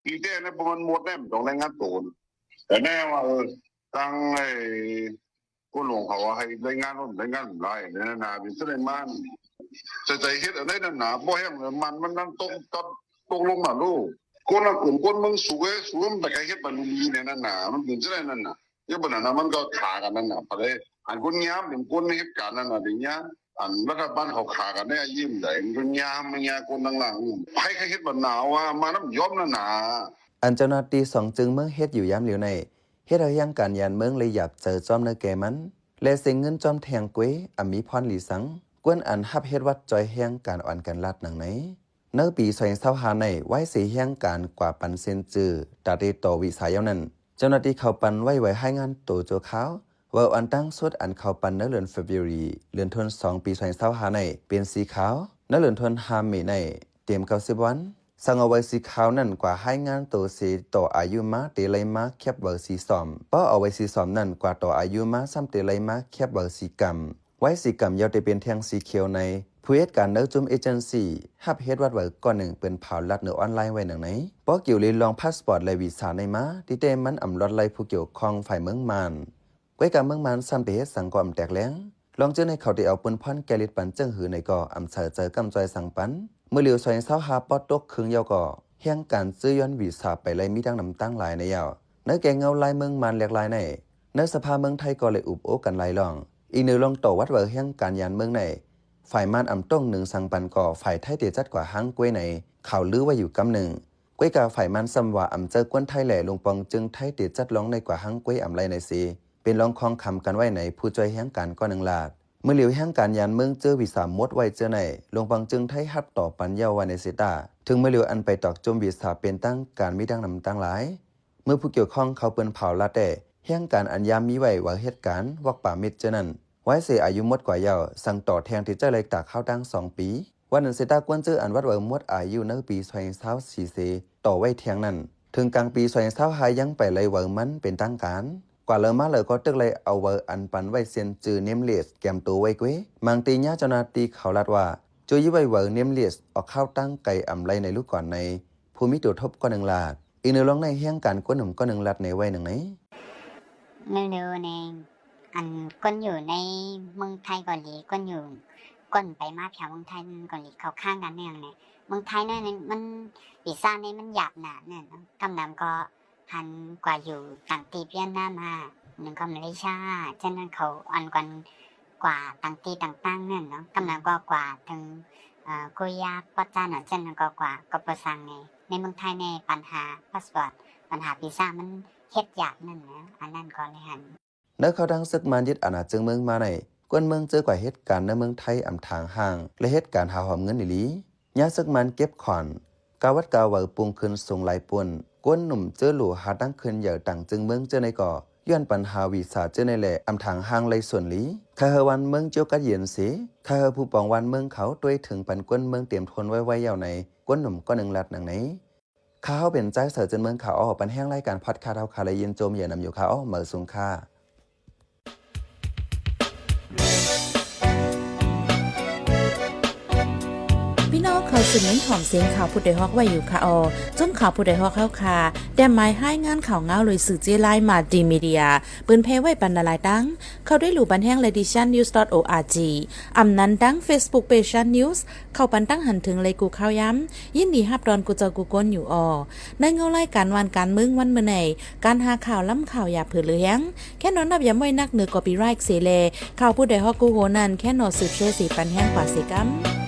อีเด้ในประมาณหมดแน่ต้องรายงานตัวแต่แน่ว่าตั้งไอ้ผู้หลวงเขาว่าให้รายงานไรเนี่ยนาเป็นสุดเลยมันใจเฮ็ดอะไรนั่นหนาบ่แห้งมันนั่นตกลงมาลูกคนละกลุ่มคนมึงสูงแต่ใครเฮ็ดบรรลุมีเนี่ยนั่นหนามันเป็นสุดเลยนั่นน่ะยังบ่นั่นมันก็ขากันนั่นน่ะพอได้อันคนยามเป็นคนเหตุการณ์นั่นน่ะดิญาอันรัฐบาลเขาขากันเนี่ยยิ้มได้คนยามคนต่างๆให้ใครเฮ็ดบ่หนาวว่ามาน้ำย้อมนั่นน่ะอันเจ้าหน้าที่สองจึงเมืองเฮ็ดอยู่ยามเหลียวในเฮ็ดเอายังการยานเมืองเลยหยับเจอจอมเนื้อแก่มันและเสียเงินจอมแทงก้วยอมีพรหลีสังกวนอันฮับเฮ็ดวัดจอยแห้งการอ่อนกันลัดหนังไหนเนื้อปี2025ในไว้สีแห้งการกว่าปันเซนจือตาเรโตวิสายนั้นเจ้าหน้าที่เขาปันไว้ให้งานโตโจขาวว่าอันตั้งสุดอันเขาปันเนื้อเดือนเฟบรุรีเดือนธันวาคมปี2025ในเป็นสีขาวเนื้อเดือนธันวาคมในเตรียม90 วันสังเอาไว้สีขาวนั่นกว่าให้งานตัวสีต่ออายุมาเตลัยมาแคบเบอร์สีสอมเพราะเอาไว้สีสอมนั่นกว่าต่ออายุมาซ้ำเตลัยมาแคบเบอร์สีกำไว้สีกำยาวจะเป็นแทงสีเขียวในผู้เหตุการณ์เนื้อจุ่มเอเจนซี่ฮับเฮ็ดวัดเวิร์กก่อนหนึ่งเป็นเผาลัดเนื้อออนไลน์ไว้หนังไหนเพราะเกี่ยวเลยลองพาสปอร์ตและวีซ่าในมาที่เต็มมันอ่ำลดไล่ผู้เกี่ยวข้องฝ่ายเมืองมานไว้กับเมืองมานซ้ำไปเฮ็ดสังกอมแตกแล้งลองเจอในเขาได้เอาปืนพ่อนแกลิดปันเจิ้งหือในก่ออ่ำเจอกำจอยสังปันเมื่อเหลียว2025ปอดตกครึ่งยาวก่อแห่งการซื้อย้อนวีซ่าไปเลยมีดังนำตั้งหลายในยาวเนื้อแกงเงาลายเมืองมันแหลกลายในเนื้อสภาเมืองไทยก็เลยอุบโอกันหลายล่องอีกหนึ่งลองต่อวัดเวอร์แห่งการยานเมืองในฝ่ายม่านอ่ำต้งหนึ่งสังปันก่อฝ่ายไทยเตียจัดกว่าห้างกล้วยในข่าวลือว่าอยู่กำหนึ่งกล้วยกาฝ่ายม่านซ้ำว่าอ่ำเจอกวนไทยแหล่ลงปองจึงไทยเตียจัดร้องในกว่าห้างกล้วยอ่ำไรในซีเป็นร้องคองคำกันไว้ในผู้จอยแห่งการก็หนึ่งลาดเมื่อเหลียวแห่งการยานเมืองเจอวีซ่ามดไว้เจอในลงปองจึงไทยฮับต่อปันเยาวันในเซตาถึงเมื่อเหลียวอันไปตอกจมวีซ่าเป็นตั้งการมีดังนำตั้งหลายเมื่อผู้เกี่ยวข้องเขาเปิ้นเผาละแต่แห่งการอันยามมีไว้ว่าเหตุการณ์วักป่ามิดเจนั้นไว้เสียอายุมดกว่าเยาสั่งต่อแทงที่เจ้าเล็กตากข้าวตั้ง2 ปีวันนั้นเซตากวนเจออันวัดเวอร์มดอายุในปี2024เซต่อไว้เทียงนั้นถึงกลางปี2025ยังไปเลยเวอร์มันเป็นตั้งการกว่าเลยมาเลยก็ตึกเลยเอาเวอร์อันปันไว้เซียนจือเนมเลสแกมตัวไว้ก้วยมังตีญาเจ้าหน้าที่เขาลัดว่าจุยไว้เวอร์เนมเลสออกข้าวตั้งไก่อ่ำไรในลูกก่อนในภูมิตัวทบก็หนึ่งลาดอีกหนึ่งลองในแห่งการก้นหนุ่มก็หนึ่งลัดในไว้หนึ่งไหนเร็วๆในอันก้นอยู่ในเมืองไทยเกาหลีก้นอยู่ก้นไปมาแถวเมืองไทยเกาหลีเขาข้างกันเนี่ยไงเมืองไทยเนี่ยมันวีซ่าเนี่ยมันหยาบหนาเนี่ยกำนำก็หันกว่าอยู่ต่างตีเพี้ยนหน้ามาหนึ่งก็มาเลเซียฉะนั้นเขาอ่อนกว่าต่างตีต่างๆเนี่ยเนาะกำนำก็กว่าถึงกุยาปัจจานะฉะนั้นก็กว่าก็ประสังในเมืองไทยในปัญหาพาสปอร์ตปัญหาวีซ่ามันเฮ็ดยากนั่นนะอันนั้นก็เลยหันเนื้อเขาดังซึกมันยึดอาณาจักรเมืองมาในกวนเมืองเจอกว่าเหตุการณ์ในเมืองไทยอ่ำทางห่างและเหตุการณ์หาหอมเงินอีหลีญาซึกมันเก็บขอนกาวัดกาเวอร์ปุงขึ้นส่งลายป่วน ก้นหนุ่มเจอหลู่หาตั้งคืนเหยื่อต่างจึงเมืองเจอในก่อย้อนปัญหาวิสาเจอในแหล่อำทางห่างเลยส่วนลีคาเฮวันเมืองเจียวกัดเย็นสีคาเฮผู้ปองวันเมืองเขาด้วยถึงปันก้นเมืองเตรียมทนไว้ยาวในก้นหนุ่มก็หนึ่งลัดหนังไหนข้าวเป็นใจเสือจนเมืองเขาออกปันแห้งไล่การพัดคาเท้าคาเลยยินโจมอย่านำอยู่เขาเหมือสูงค่าพี่น้องเขาสืบเน้นหอมเสียงข่าวผู้ใดฮอกไว้อยู่ค่ะจนข่าวผู้ใดฮอกเข้าค่ะแต่หมายให้งานข่าวเงาเลยสื่อเจไลมาดีมีเดียปืนเพไว้ปันนาลายดังเขาได้หลู่บันแห้ง lediciannews.org อำนั้นดัง Facebook page news เข้าปันตั้งหันถึงเลยกูข่าวย้ำยินดีฮับดอนกูเจอกูก้นอยู่ในเงาไล่การวันการมึงวันเมื่อไหนการหาข่าวล้ำข่าวอย่าเผื่อเลี้ยงแค่นอนนับอย่าไม่นักเหนือกอปีไรค์เสเลข่าวผู้ใดฮอกกูโหนันแค่นอสืบเชื่อสีปันแห้งกว่าสิกัม